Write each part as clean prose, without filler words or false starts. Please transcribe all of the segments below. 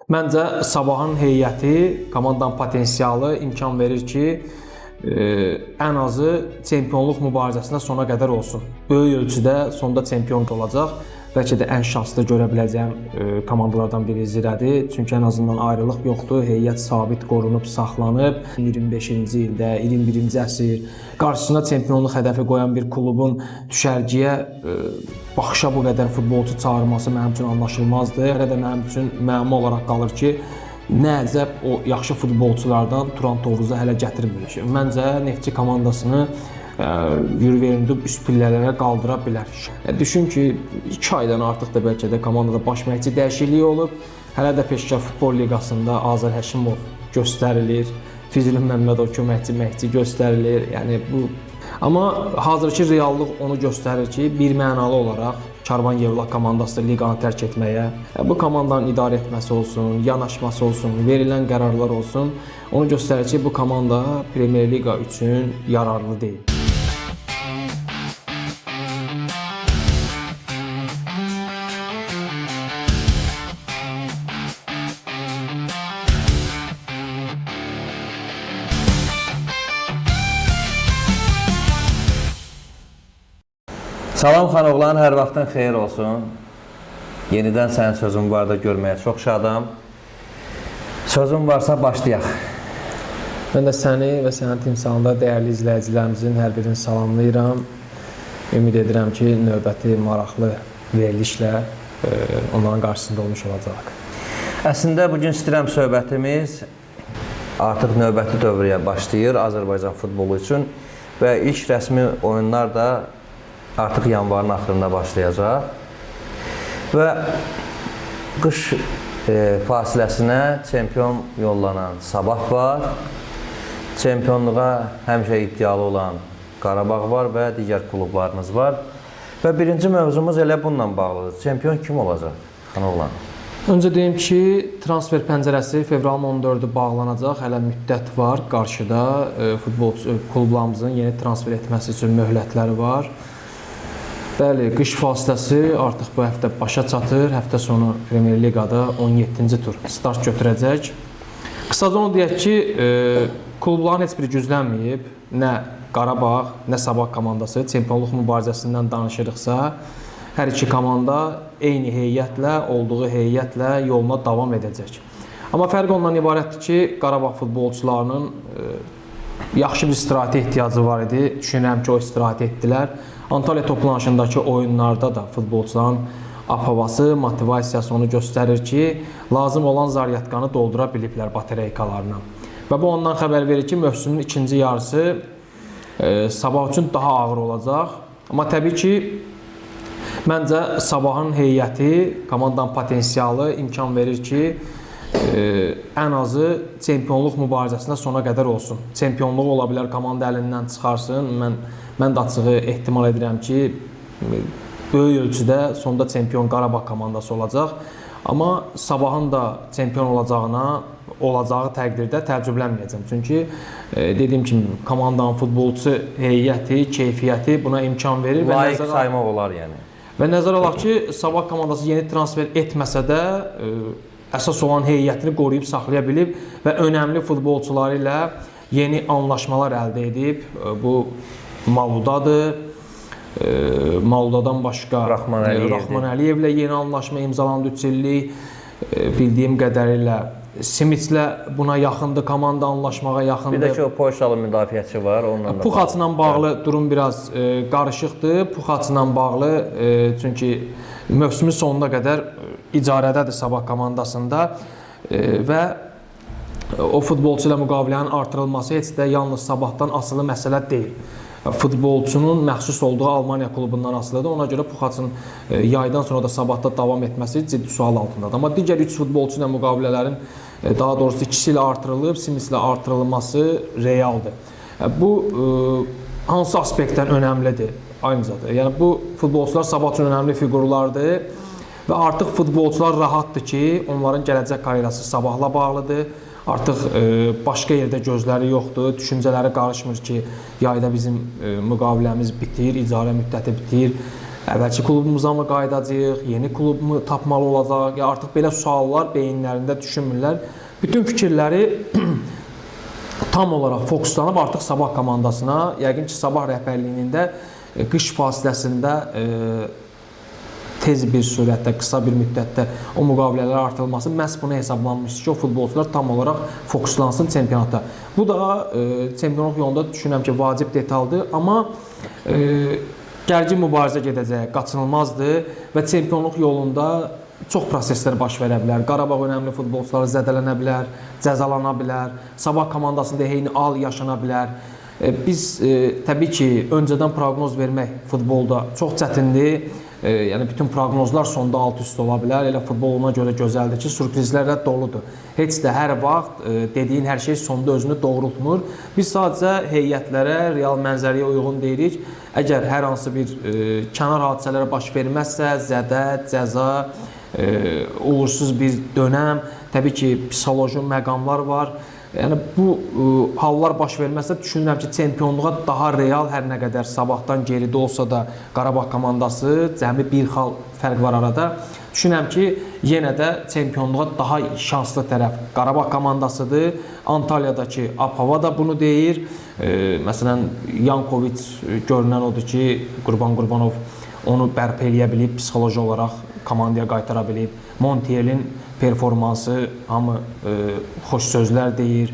Məncə Sabahın heyəti, komandanın potensialı imkan verir ki, ən azı çempionluq mübarizəsində sona qədər olsun. Böyük ölçüdə sonda çempion olacaq. Bəlkə də ən şanslı görə biləcəyim komandalardan biri Zirədir. Çünki ən azından ayrılıq yoxdur. Heyət sabit qorunub, saxlanıb. 25-ci ildə, 21-ci əsr qarşısına çempionluq hədəfi qoyan bir klubun düşərgəyə baxışa bu qədər futbolçu çağırması mənim üçün anlaşılmazdı. Hələ də mənim üçün müəmma olaraq qalır ki, nə əcəb o yaxşı futbolçulardan Turan Tovuzu hələ gətirmir. Məncə Neftçi komandasını yürüverindib üst pillələrə qaldıra bilər. Düşün ki, 2 aydan artıq da bəlkə də komandada baş məşqçi dəyişikliyi olub. Hələ də Peşkar Futbol Liqasında Azər Həşimov göstərilir. Füzuli Məmmədov köməkçi məşqçi göstərilir. Yəni bu amma hazırki reallıq onu göstərir ki, bir mənalı olaraq Karvan Yevlax komandası liqanı tərk etməyə, bu komandanın idarə etməsi olsun, yanaşması olsun, verilən qərarlar olsun, onu göstərir ki, bu komanda Premyer Liqa üçün yararlı deyil. Salam Xanoğlan, hər vaxtın xeyir olsun. Yenidən sənin sözün var da görməyə çox şadam. Sözün varsa başlayaq. Mən də səni və sənin timsalında dəyərli izləyicilərimizin hər birini salamlayıram. Ümid edirəm ki, növbəti maraqlı verilişlə onların qarşısında olmuş olacaq. Əslində, bugün istəyirəm söhbətimiz artıq növbəti dövrəyə başlayır Azərbaycan futbolu üçün və ilk rəsmi oyunlar da artıq yanvarın axırında başlayacaq və qış fasiləsinə çempion yollanan Sabah var, çempionluğa həmişə iddialı olan Qarabağ var və digər klublarımız var və birinci mövzumuz elə bununla bağlıdır. Çempion kim olacaq Xanoğlan? Öncə deyim ki, transfer pəncərəsi fevralın 14-ü bağlanacaq, hələ müddət var qarşıda. Klublarımızın yeni transfer etməsi üçün möhlətləri var. Bəli, qış fasiləsi artıq bu həftə başa çatır. Həftə sonu Premyer Liqada 17-ci tur start götürəcək. Qısaca onu deyək ki, klubların heç biri güclənməyib. Nə Qarabağ, nə Sabah komandası çempionluq mübarizəsindən danışırıqsa, hər iki komanda eyni heyətlə, olduğu heyətlə yoluna davam edəcək. Amma fərq ondan ibarətdir ki, Qarabağ futbolçularının yaxşı bir istirahətə ehtiyacı var idi. Düşünürəm ki, o istirahət etdilər. Antalya toplanışındakı oyunlarda da futbolçuların ap-havası, motivasiyası onu göstərir ki, lazım olan zaryatqanı doldura biliblər batereykalarına. Və bu ondan xəbər verir ki, mövsümün ikinci yarısı Sabah üçün daha ağır olacaq. Amma təbii ki, məncə Sabahın heyəti, komandanın potensialı imkan verir ki, ən azı çempionluq mübarizəsində sona qədər olsun. Çempionluq ola bilər, komanda əlindən çıxarsın. Mən də açığı ehtimal edirəm ki, böyük ölçüdə sonda çempion Qarabağ komandası olacaq. Amma Sabahın da çempion olacağı təqdirdə təəccüblənməyəcəm. Çünki dediyim kimi, komandanın futbolçu heyəti, keyfiyyəti buna imkan verir. Layiq saymaq olar yəni. Və nəzərə alaq ki, Sabah komandası yeni transfer etməsə də əsas olan heyətini qoruyub saxlaya bilib və önəmli futbolçuları ilə yeni anlaşmalar əldə edib. Bu Maludadır. Maludadan başqa Rahman Əliyevlə yeni anlaşma imzalandı 3 illik. Bildiyim qədərilə Simitslə buna yaxındır, komanda anlaşmağa yaxındır. Bir də ki, o Polşalı müdafiəçi var. Puxaçla bağlı durum biraz qarışıqdır. Puxaçla bağlı, çünki mövsümün sonuna qədər icarədədir Sabah komandasında və o futbolçu ilə müqavilənin artırılması heç də yalnız Sabahdan asılı məsələ deyil. Futbolçunun məxsus olduğu Almaniya klubundan asılıdır. Ona görə Puxaçın yaydan sonra da Sabahda davam etməsi ciddi sual altındadır. Amma digər 3 futbolçu ilə müqavilələrin daha doğrusu ikisi ilə artırılıb, Simits ilə artırılması realdır. Bu hansı aspektdən önəmlidir? Aynıcadır. Yəni bu futbolçular Sabah üçün önəmli fiqurlardır və artıq futbolçular rahatdır ki, onların gələcək karyerası Sabahla bağlıdır. Artıq başqa yerdə gözləri yoxdur, düşüncələri qarışmır ki, yayda bizim müqaviləmiz bitir, icarə müddəti bitir. əvvəlki klubumuza mı qayıdacağıq, yeni klub mu tapmalı olacaq, ya artıq belə suallar beyinlərində düşünmürlər. Bütün fikirləri tam olaraq fokuslanıb artıq Sabah komandasına, yəqin ki, Sabah rəhbərliyinin də qış fasiləsində tez bir sürətdə, qısa bir müddətdə o müqavilələr artırılması məhz buna hesablanmışdır ki, o futbolçular tam olaraq fokuslansın çempionata. Bu da çempionluq yolunda düşünürəm ki, vacib detaldır, amma gərgin mübarizə gedəcək, qaçınılmazdır və çempionluq yolunda çox proseslər baş verə bilər. Qarabağ önəmli futbolçuları zədələnə bilər, cəzalana bilər, Sabah komandasında eyni al yaşana bilər. Biz təbii ki, öncədən proqnoz vermək futbolda çox çətindir. Yəni bütün proqnozlar sonda alt-üst ola bilər. Elə futbol ona görə gözəldir ki, sürprizlərlə doludur. Heç də hər vaxt dediyin hər şey sonda özünü doğrultmur. Biz sadəcə heyətlərə, real mənzərəyə uyğun deyirik. Əgər hər hansı bir kənar hadisələrə baş verməzsə, zədə, cəza, uğursuz bir dönəm, təbii ki, psixoloji məqamlar var. Yəni bu hallar baş verməzsə düşünürəm ki, çempionluğa daha real, hər nə qədər Sabahdan geridə olsa da Qarabağ komandası, cəmi bir xal fərq var arada. Düşünürəm ki, yenə də çempionluğa daha şanslı tərəf Qarabağ komandasıdır. Antalyadakı ab-hava da bunu deyir. Məsələn, Yankoviç görünən odur ki, Qurban Qurbanov onu bərpa eləyə bilib, psixoloji olaraq komandaya qaytara bilib. Montiel'in performansı, hamı xoş sözlər deyir.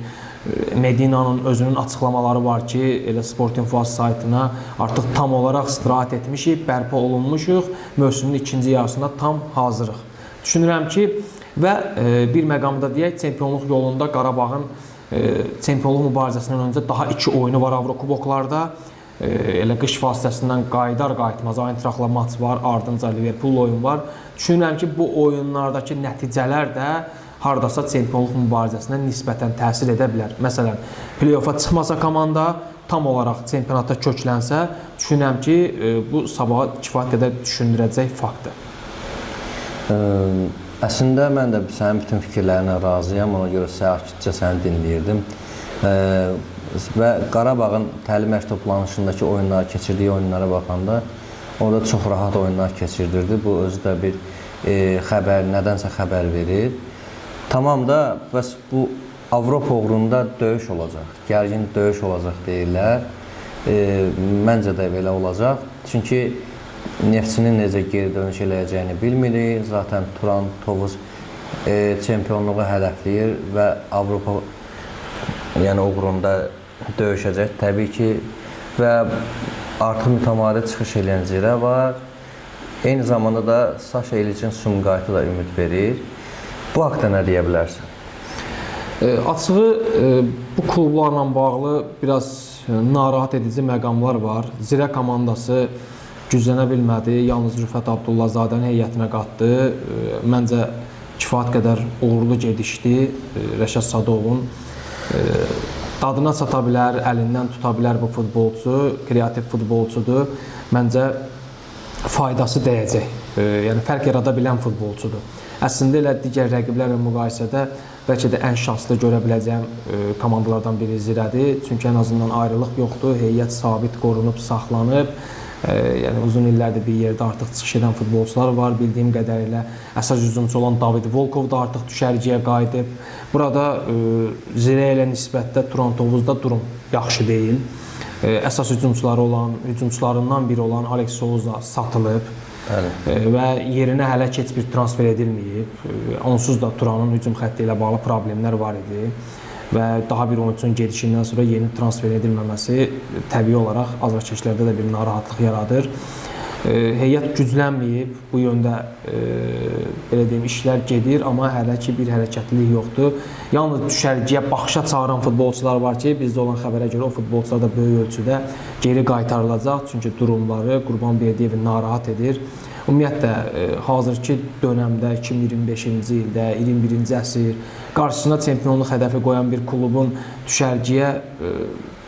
Medina'nın özünün açıqlamaları var ki, elə Sportinfo saytına artıq tam olaraq istirahət etmişik, bərpa olunmuşuq, mövsümün ikinci yarısında tam hazırıq. Düşünürəm ki, və bir məqamda deyək, çempionluq yolunda Qarabağın çempionluq mübarizəsindən öncə daha 2 oyunu var Avrokuboklarda. Elə qış fasiləsindən qayıtmaz Eintrachtla maç var, ardınca Liverpool oyun var. Düşünürəm ki, bu oyunlardakı nəticələr də hardasa çempionluq mübarizəsinə nisbətən təsir edə bilər. Məsələn, play-offa çıxmasa komanda, tam olaraq çempionata köklənsə, düşünürəm ki, bu Sabahı kifayət qədər düşündürəcək faktdır. Əslində, mən də sənin bütün fikirlərinə razıyam, ona görə sakitcə səni dinləyirdim. Və Qarabağın təlim məşq toplanışındakı oyunları, keçirdiyi oyunlara baxanda orada çox rahat oyunlar keçirdirdi. Bu özü də bir xəbər, nədənsə xəbər verir. Tamam da, bəs bu Avropa uğrunda döyüş olacaq, gərgin döyüş olacaq deyirlər. Məncə də belə olacaq. Çünki Neftçinin necə geri dönüş eləyəcəyini bilmirik. Zaten Turan Tovuz çempionluğu hədəfləyir və Avropa uğrunda döyüşəcək təbii ki, və artıq mütəmadi çıxış eləyən Zirə var. Eyni zamanda da Saşa İliçin Sumqayıtı da ümid verir. Bu haqda nə deyə bilərsən? Açığı bu klublarla bağlı biraz narahat edici məqamlar var. Zirə komandası güclənə bilmədi, yalnız Rüfət Abdullahzadənin heyətinə qatdı. Məncə kifayət qədər uğurlu gedişdi Rəşad Sadovun. Dadına çata bilər, əlindən tuta bilər bu futbolçu, kreativ futbolçudur. Məncə faydası dəyəcək, yəni fərq yarada bilən futbolçudur. Əslində elə digər rəqiblərlə müqayisədə bəlkə də ən şanslı görə biləcəyim komandalardan biri Zirədir. Çünki ən azından ayrılıq yoxdur, heyət sabit qorunub, saxlanıb. Yəni uzun illərdir bir yerdə artıq çıxış edən futbolçular var. Bildiyim qədərilə əsas hücumçu olan David Volkov da artıq düşərgəyə qayıdıb. Burada Zirə ilə nisbətdə Turan Tovuzda durum yaxşı deyil. Əsas hücumçularından biri olan Alex Souza satılıb. Və yerinə hələ heç bir transfer edilməyib. Onsuz da Turanın hücum xətti ilə bağlı problemlər var idi. Və daha bir oyunçunun gedişindən sonra yeni transfer edilməməsi təbii olaraq azarkeşlərdə də bir narahatlıq yaradır. Heyət güclənməyib, bu yöndə belə deyim, işlər gedir, amma hələ ki bir hərəkətlilik yoxdur. Yalnız düşərgəyə baxışa çağıran futbolçular var ki, bizdə olan xəbərə görə o futbolçular da böyük ölçüdə geri qaytarılacaq. Çünki durumları Qurban Berdiyevi narahat edir. Ümumiyyətlə, hazırki dönəmdə, 2025-ci ildə, 21-ci əsr qarşısına çempionluq hədəfi qoyan bir klubun düşərgəyə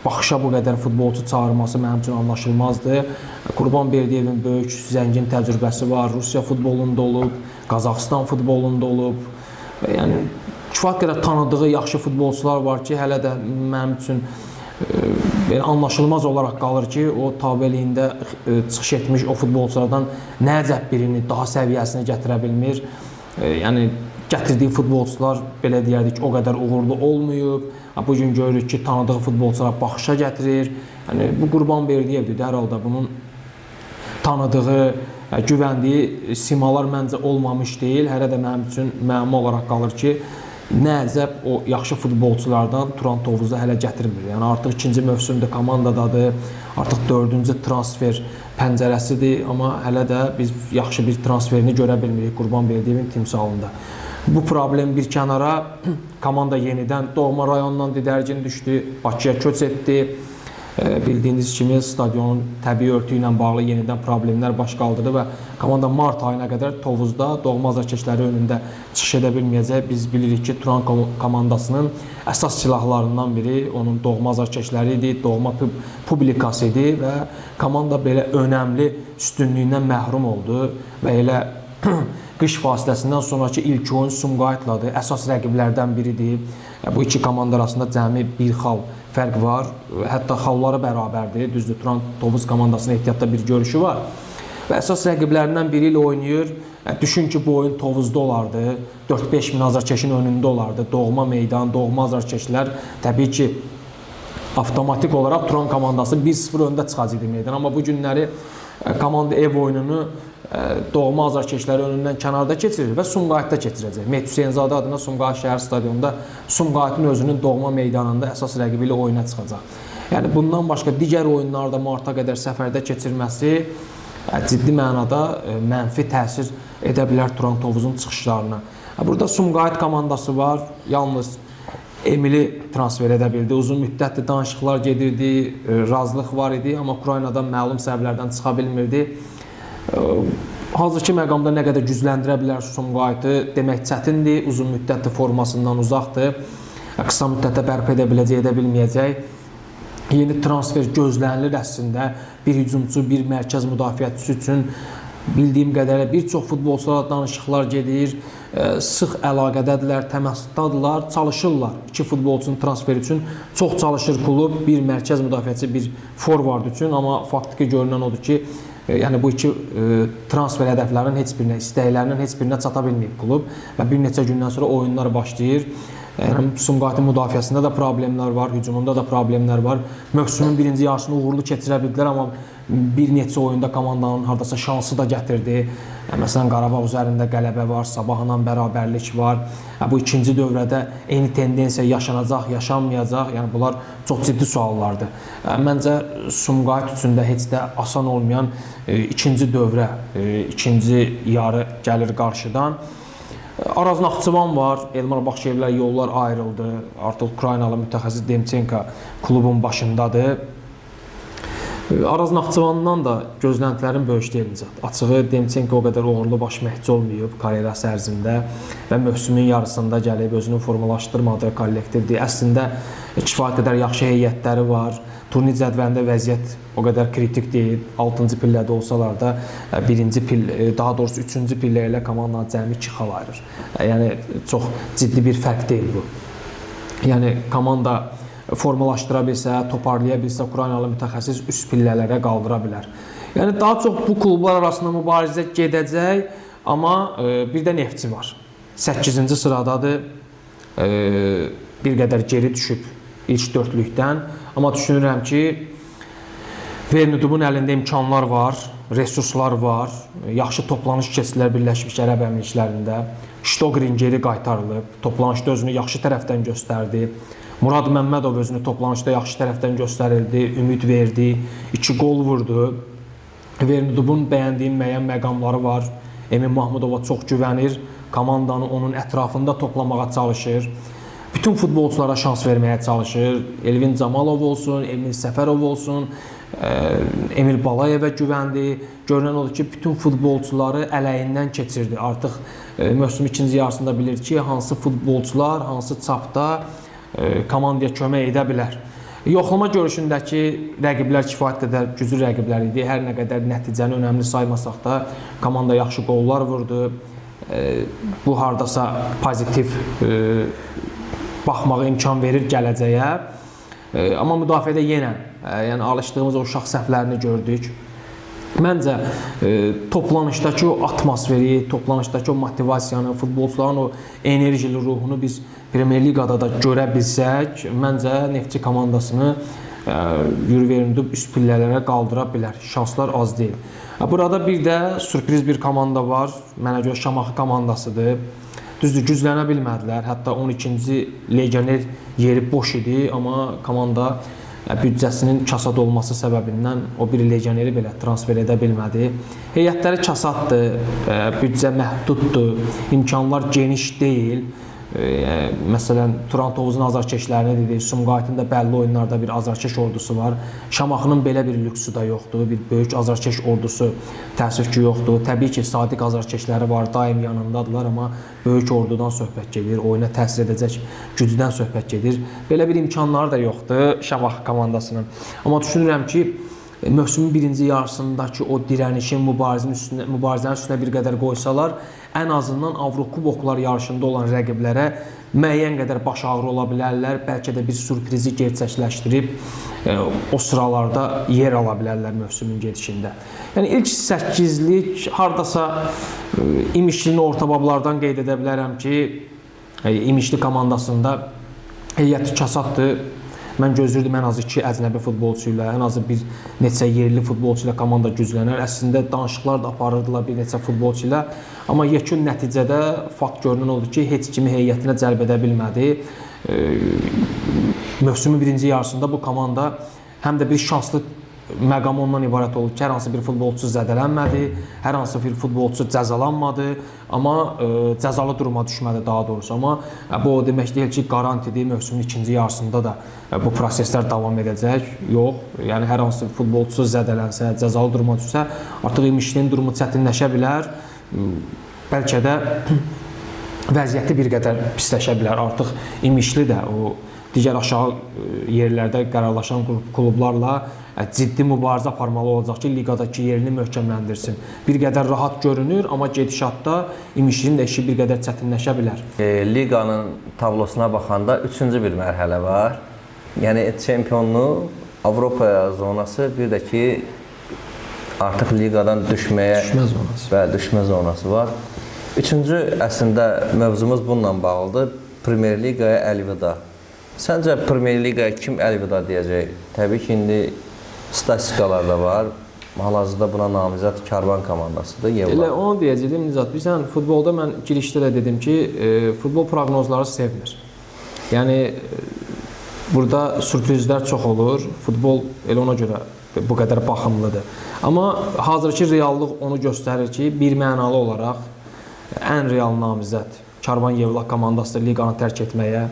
baxışa bu qədər futbolçu çağırması mənim üçün anlaşılmazdır. Qurban Berdiyevin böyük, zəngin təcrübəsi var, Rusiya futbolunda olub, Qazaxıstan futbolunda olub. Yəni, kifayət qədər tanıdığı yaxşı futbolçular var ki, hələ də mənim üçün belə anlaşılmaz olaraq qalır ki, o tabeliyində çıxış etmiş o futbolçulardan nə əcəb birini daha səviyyəsinə gətirə bilmir. Yəni gətirdiyi futbolçular belə deyərdik o qədər uğurlu olmayıb. Bu gün görürük ki, tanıdığı futbolçulara baxışa gətirir. Yəni bu Qurbanberdiyevdir. Hər halda bunun tanıdığı, güvəndiyi simalar məncə olmamış deyil. Hələ də mənim üçün müəmma olaraq qalır ki, nə əcəb o yaxşı futbolçulardan Turan Tovuzu hələ gətirmir. Yəni artıq ikinci mövsümdə komandadadır. Artıq 4-cü transfer pəncərəsidir, amma hələ də biz yaxşı bir transferini görə bilmirik Qurbanberdiyevin timsalında. Bu problem bir kənara, komanda yenidən doğma rayonundan didərgin düşdü, Bakıya köç etdi. Bildiyiniz kimi stadionun təbii örtü ilə bağlı yenidən problemlər baş qaldırdı və komanda mart ayına qədər Tovuzda doğma azarkeşləri önündə çıxış edə bilməyəcək. Biz bilirik ki, Turan komandasının əsas silahlarından biri onun doğma azarkeşləri idi, doğma publikası idi və komanda belə önəmli üstünlüyündən məhrum oldu və elə qış fasiləsindən sonraki ilk oyun Sumqayıtladır, əsas rəqiblərdən biridir. Bu iki komanda arasında cəmi bir xal fərq var, hətta xalları bərabərdir. Düzdür, Turan Tovuz komandasının ehtiyatda bir görüşü var və əsas rəqiblərindən biri ilə oynayır. Düşün ki, bu oyun Tovuzda olardı, 4-5 min azarkeşin önündə olardı, doğma meydan, doğma azarkeşlər təbii ki, avtomatik olaraq Turan komandası 1-0 öndə çıxacaqdı meydan. Amma bu günləri komanda ev oyununu doğma azarkeşləri önündən kənarda keçirir və Sumqayıtda keçirəcək. Mehdi Hüseynzadə adına Sumqayıt şəhər stadionunda Sumqayıtın özünün doğma meydanında əsas rəqibi ilə oyuna çıxacaq. Yəni bundan başqa digər oyunlarda marta qədər səfərdə keçirməsi ciddi mənada mənfi təsir edə bilər Turan Tovuzun çıxışlarına. Burada Sumqayıt komandası var, yalnız Emili transfer edə bildi. Uzun müddətli danışıqlar gedirdi, razılıq var idi, amma Ukraynadan məlum səbəblərdən çıxa bilmirdi. Hazırki məqamda nə qədər gücləndirə bilər Sumqayıtı demək çətindir, uzun müddətli formasından uzaqdır, qısa müddətdə bərpa edə biləcək, edə bilməyəcək. Yeni transfer gözlənilir əslində, bir hücumçu, bir mərkəz müdafiəçisi üçün bildiyim qədərlə bir çox futbolçularla danışıqlar gedir, sıx əlaqədədirlər, təmasdadırlar, çalışırlar. İki futbolçunun transferi üçün çox çalışır klub, bir mərkəz müdafiəçi, bir forvard üçün, amma faktiki görünən odur ki, yəni bu iki transfer hədəflərinin heç birinə, istəklərinin heç birinə çata bilməyib klub və bir neçə gündən sonra oyunlar başlayır. Yəni Sumqayıtın müdafiəsində də problemlər var, hücumunda da problemlər var. Mövsümün birinci yarısını uğurlu keçirə bildilər, amma bir neçə oyunda komandanın hardasa şansı da gətirdi. Məsələn, Qarabağ üzərində qələbə var, Sabahla bərabərlik var. Bu ikinci dövrədə eyni tendensiya yaşanacaq, yaşanmayacaq. Yəni bunlar çox ciddi suallardır. Məncə Sumqayıt üçün də heç də asan olmayan ikinci dövrə, ikinci yarı gəlir qarşıdan. Araz Naxçıvan var, Elmar Baxşevlər yollar ayrıldı. Artıq Ukraynalı mütəxəssis Demçenko klubun başındadır. Araz Naxçıvandan da gözləntilərin böyük deyiləcək. Açığı Demçenko o qədər uğurlu baş məşqçi olmayıb karyerası ərzində və mövsümün yarısında gəlib özünü formalaşdırmadığı kollektivdir. Əslində kifayət qədər yaxşı heyətləri var. Turnir cədvəlində vəziyyət o qədər kritik deyil. 6-cı pillədə olsalar da birinci pillə, daha doğrusu 3-cü pillə ilə komandanın cəmi 2 xal ayırır. Yəni çox ciddi bir fərq deyil bu. Yəni komanda formalaşdıra bilsə, toparlaya bilsə, Ukraynalı mütəxəssis üst pillələrə qaldıra bilər. Yəni daha çox bu klublar arasında mübarizə gedəcək, amma bir də Neftçi var. 8-ci sıradadır. Bir qədər geri düşüb ilk dörtlükdən. Amma düşünürəm ki, Vernudubun əlində imkanlar var, resurslar var, yaxşı toplanış keçdilər Birləşmiş Ərəb Əmirliklərində. Ştogrin geri qaytarılıb, toplanışda özünü yaxşı tərəfdən göstərdi. Murad Məmmədov özünü toplanışda yaxşı tərəfdən göstərildi, ümid verdi, 2 qol vurdu. Vernudubun bəyəndiyim müəyyən məqamları var. Emin Mahmudova çox güvənir, komandanı onun ətrafında toplamağa çalışır. Bütün futbolçulara şans verməyə çalışır. Elvin Camalov olsun, Emil Səfərov olsun, Emil Balayevə güvəndi. Görünən odur ki, bütün futbolçuları ələyindən keçirdi. Artıq mövsüm ikinci yarısında bilir ki, hansı futbolçular, hansı çapda komandaya kömək edə bilər. Yoxlama görüşündəki rəqiblər kifayət qədər güclü rəqiblər idi. Hər nə qədər nəticəni önəmli saymasaq da komanda yaxşı qollar vurdu. Bu hardasa pozitiv baxmağa imkan verir gələcəyə. Amma müdafiədə yenə yəni alışdığımız o uşaq səhvlərini gördük. Məncə toplanışdakı o atmosferi, toplanışdakı o motivasiyanı, futbolçuların o enerjili ruhunu biz Premyer Liqada da görə bilsək, məncə Neftçi komandasını yürüverində üst pillələrə qaldıra bilər. Şanslar az deyil. Burada bir də sürpriz bir komanda var. Mənə görə Şamaxı komandasıdır. Düzdür, güclənə bilmədilər. Hətta 12-ci legioner yeri boş idi, amma komanda büdcəsinin kasad olması səbəbindən o bir legioneri belə transfer edə bilmədi. Heyətləri kasaddır, büdcə məhduddur, imkanlar geniş deyil. Məsələn, Turantovuzun azarkeşlərini dedik, Sumqayıtın da bəlli oyunlarda bir azarkeş ordusu var. Şamaxının belə bir lüksü də yoxdur, bir böyük azarkeş ordusu təəssüf ki yoxdur. Təbii ki, sadiq azarkeşləri var, daim yanındadılar, amma böyük ordudan söhbət gedir, oyuna təsir edəcək gücdən söhbət gedir. Belə bir imkanları da yoxdur Şamaxı komandasının. Amma düşünürəm ki, mövsümün birinci yarısındakı o dirənişin, mübarizənin üstünə bir qədər qoysalar, ən azından Avrokuboklar yarışında olan rəqiblərə müəyyən qədər baş ağrı ola bilərlər, bəlkə də bir sürprizi gerçəkləşdirib o sıralarda yer ala bilərlər mövsümün gedişində. Yəni ilk 8-lik hardasa İmişlinin ortabablardan qeyd edə bilərəm ki, İmişli komandasında heyəti kasaddır. Mən gözləyirdim ən az 2 əcnəbi futbolçu ilə, ən azı bir neçə yerli futbolçu ilə komanda güclənər. Əslində danışıqlar da aparırdılar bir neçə futbolçu ilə. Amma yekun nəticədə fakt görünən oldu ki, heç kimi heyətinə cəlb edə bilmədi. Mövsümün birinci yarısında bu komanda həm də bir şanslı məqam ondan ibarət oldu ki, hər hansı bir futbolçu zədələnmədi, hər hansı bir futbolçu cəzalanmadı, amma cəzalı duruma düşmədi daha doğrusu. Amma bu o demək deyil ki, garantidir mövsümün ikinci yarısında da bu proseslər davam edəcək. Yox, yəni hər hansı bir futbolçu zədələnsə, cəzalı duruma düşsə, artıq İmişlinin durumu çətinləşə bilər. Bəlkə də vəziyyəti bir qədər pisləşə bilər. Artıq İmişli də o digər aşağı yerlərdə qərarlaşan klublarla ciddi mübarizə aparmalı olacaq ki, liqadakı yerini möhkəmləndirsin. Bir qədər rahat görünür, amma gedişatda İmişlinin də işi bir qədər çətinləşə bilər. Liqanın tablosuna baxanda 3-cü bir mərhələ var. Yəni çempionluq, Avropa zonası, bir də ki artıq liqadan düşmə zonası var. Üçüncü əslində mövzumuz bununla bağlıdır. Premyer Liqaya əlvida. Səncə Premyer Liqaya kim əlvida deyəcək? Təbii ki, indi statistikalar da var. Hal-hazırda buna namizəd Karvan komandasıdır. Elə onu deyəcəydim, Nizat. Bilirsən, futbolda mən girişdə də dedim ki, futbol proqnozları sevmir. Yəni, burada sürprizlər çox olur. Futbol elə ona görə bu qədər baxımlıdır. Amma hazırki reallıq onu göstərir ki, bir mənalı olaraq ən real namizəd Karvan Yevlax komandasıdır liqanı tərk etməyə.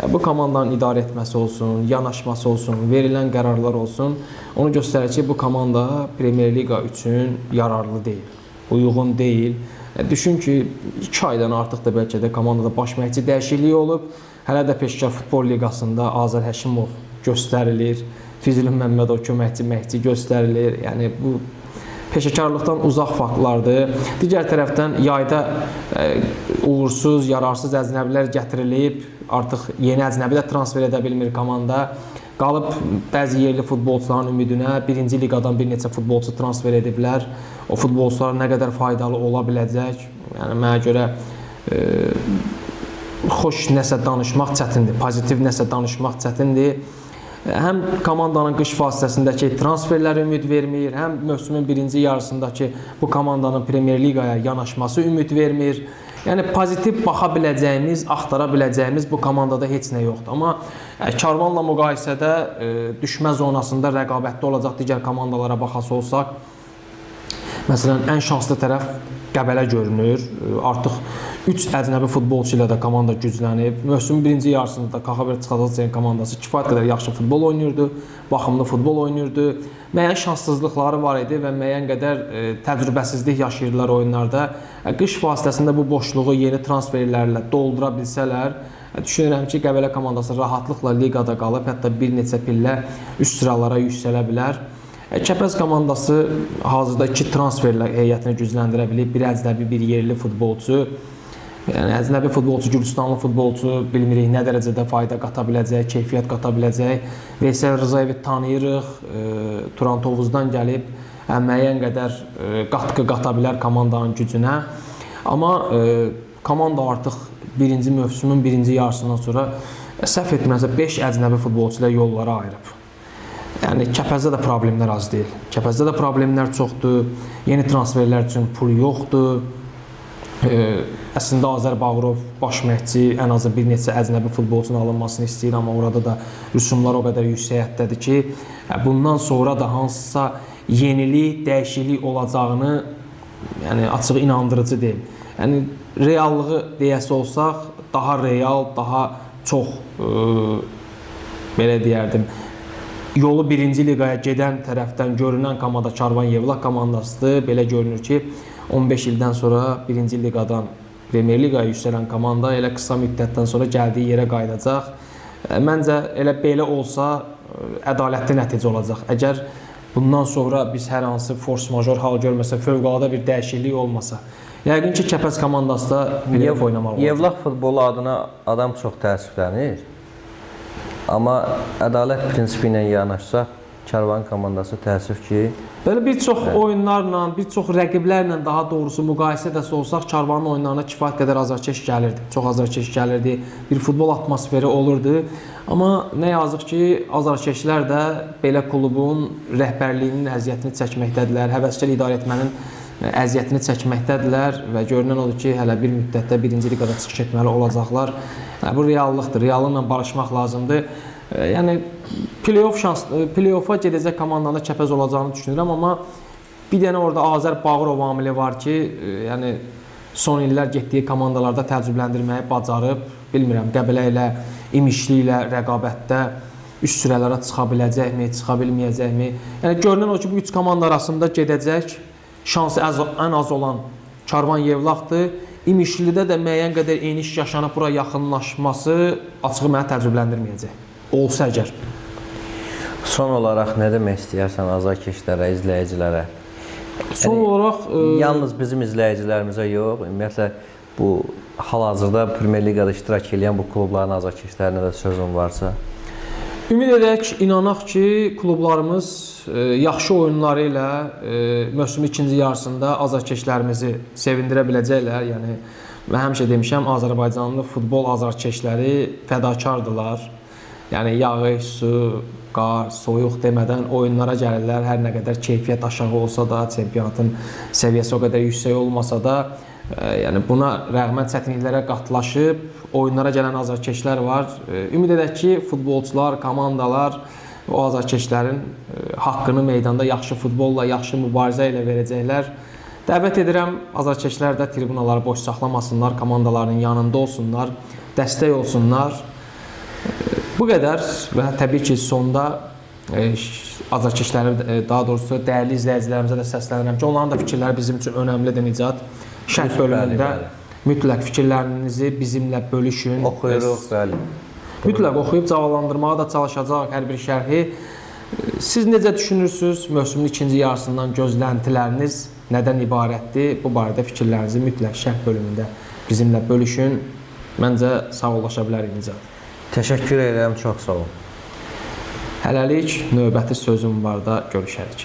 Bu komandanın idarə etməsi olsun, yanaşması olsun, verilən qərarlar olsun, onu göstərir ki, bu komanda Premyer Liqa üçün yararlı deyil, uyğun deyil. Düşün ki, 2 aydan artıq da bəlkə də komandada baş məşqçi dəyişikliyi olub. Hələ də Peşkar Futbol Liqasında Azər Həşimov göstərilir, Füzuli Məmmədov köməkçi məşqçi göstərilir. Yəni bu peşəkarlıqdan uzaq faktlardır. Digər tərəfdən yayda uğursuz, yararsız əcnəbilər gətirilib, artıq yeni əcnəbi də transfer edə bilmir komanda. Qalıb bəzi yerli futbolçuların ümidinə birinci liqadan bir neçə futbolçu transfer ediblər. O futbolçular nə qədər faydalı ola biləcək? Yəni mənə görə xoş nəsə danışmaq çətindir, pozitiv nəsə danışmaq çətindir. Həm komandanın qış fasiləsindəki transferlər ümid vermir, həm mövsümün birinci yarısındakı bu komandanın Premyer Liqaya yanaşması ümid vermir. Yəni pozitiv baxa biləcəyimiz, axtara biləcəyimiz bu komandada heç nə yoxdur. Amma Karvanla müqayisədə düşmə zonasında rəqabətdə olacaq digər komandalara baxası olsaq, məsələn, ən şanslı tərəf Qəbələ görünür. Artıq 3 əcnəbi futbolçu ilə də komanda güclənib. Mövsümün birinci yarısında da Kaxaber Çıxadılçıyan komandası kifayət qədər yaxşı futbol oynayırdı, baxımlı futbol oynayırdı. Müəyyən şanssızlıqları var idi və müəyyən qədər təcrübəsizlik yaşayırdılar oyunlarda. Qış fasiləsində bu boşluğu yeni transferlərlə doldura bilsələr, düşünürəm ki, Qəbələ komandası rahatlıqla liqada qalıb, hətta bir neçə pillə üst sıralara yüksələ bilər. Kəpəz komandası hazırda 2 transferlə heyətini gücləndirə bilib, bir əcnəbi, bir yerli futbolçu. Yəni əcnəbi futbolçu, Gürcüstanlı futbolçu bilmirik nə dərəcədə fayda qata biləcək, keyfiyyət qata biləcək. Veysel Rzayevi tanıyırıq, Turan Tovuzdan gəlib müəyyən qədər qatqı qata bilər komandanın gücünə. Amma komanda artıq birinci mövsümün birinci yarısından sonra səhv etmirəmsə 5 əcnəbi futbolçu ilə yollara ayırıb. Yəni Kəpəzdə də problemlər az deyil. Kəpəzdə də problemlər çoxdur. Yeni transferlər üçün pul yoxdur. Əslində Azər Bağırov baş məşqçi ən azı bir neçə əcnəbi futbolçunun alınmasını istəyir, amma orada da rüsumlar o qədər yüksək həddədir ki, bundan sonra da hansısa yenilik, dəyişiklik olacağını yəni açıq inandırıcı deyil. Yəni reallığı deyəsi olsaq, daha real, daha çox belə deyərdim, yolu birinci liqaya gedən tərəfdən görünən komanda Karvan Yevlax komandasıdır. Belə görünür ki, 15 ildən sonra birinci liqadan Premier Liqaya yüksələn komanda elə qısa müddətdən sonra gəldiyi yerə qayıdacaq. Məncə elə belə olsa ədalətli nəticə olacaq. Əgər bundan sonra biz hər hansı force major hal görməsə, fövqəladə bir dəyişiklik olmasa, yəqin ki, Kəpəz komandası da playoff oynamalı olacaq. Yevlax futbolu adına adam çox təəssüflənir. Amma ədalət prinsipi ilə yanaşsaq, Karvan komandası təəssüf ki, belə bir çox oyunlarla, bir çox rəqiblərlə daha doğrusu müqayisə edəsi olsaq, Karvanın oyunlarına kifayət qədər azarkeş gəlirdi. Çox azarkeş gəlirdi. Bir futbol atmosferi olurdu. Amma nə yazıq ki, azarkeşlər də belə klubun rəhbərliyinin əziyyətini çəkməkdədirlər. Həvəskar idarəetmənin əziyyətini çəkməkdədilər və görünən odur ki, hələ bir müddətdə birinci liqada çıxış etməli olacaqlar. Bu reallıqdır. Reallıqla barışmaq lazımdır. Yəni play-offa gedəcək komandanda Kəpəz olacağını düşünürəm, amma bir dənə orada Azər Bağırov amili var ki, yəni son illər getdiyi komandalarda təcrübələndirməyi bacarıb, bilmirəm, Qəbələ ilə, İmişli ilə rəqabətdə üst sürələrə çıxa biləcəkmi, çıxa bilməyəcəkmi? Yəni görünən o ki, bu üç komanda arasında gedəcək şansı ən az olan Karvan Yevlaxdır. İmişlidə də müəyyən qədər eniş yaşanıb bura yaxınlaşması açığı mənə təcrübələndirməyəcək. Olsa əgər. Son olaraq nə demək istəyərsən azarkeşlərə, izləyicilərə? Son olaraq yalnız bizim izləyicilərimizə yox, ümumiyyətlə bu hal-hazırda Premier Liqada iştirak edən bu klubların azarkeşlərinə də sözün varsa. Ümid edək, inanaq ki, klublarımız yaxşı oyunları ilə mövsümün ikinci yarısında azarkeşlərimizi sevindirə biləcəklər. Yəni mən həmişə demişəm, Azərbaycanlı futbol azarkeşləri fədakardırlar. Yəni yağış, su, qar, soyuq demədən oyunlara gəlirlər. Hər nə qədər keyfiyyət aşağı olsa da, çempionatın səviyyəsi o qədər yüksək olmasa da, yəni buna rəğmən çətinliklərə qatlaşıb oyunlara gələn azarkeşlər var. Ümid edək ki, futbolçular, komandalar o azarkeşlərin haqqını meydanda yaxşı futbolla, yaxşı mübarizə ilə verəcəklər. Dəvət edirəm, azarkeşlər də tribunaları boş saxlamasınlar, komandaların yanında olsunlar, dəstək olsunlar. Bu qədər və təbii ki, sonda azarkeşlərin, daha doğrusu dəyərli izləyicilərimizə də səslənirəm ki, onların da fikirləri bizim üçün önəmlidir Nicat. Şərh bölümündə mütləq fikirlərinizi bizimlə bölüşün. Oxuyuruq, bəli. Mütləq oxuyub cavablandırmağa da çalışacaq hər bir şərhi. Siz necə düşünürsünüz? Mövsümün ikinci yarısından gözləntiləriniz nədən ibarətdir? Bu barədə fikirlərinizi mütləq şərh bölümündə bizimlə bölüşün. Məncə sağollaşa bilərik Nicat. Təşəkkür edirəm, çox sağ olun. Hələlik növbəti sözüm var da görüşərik.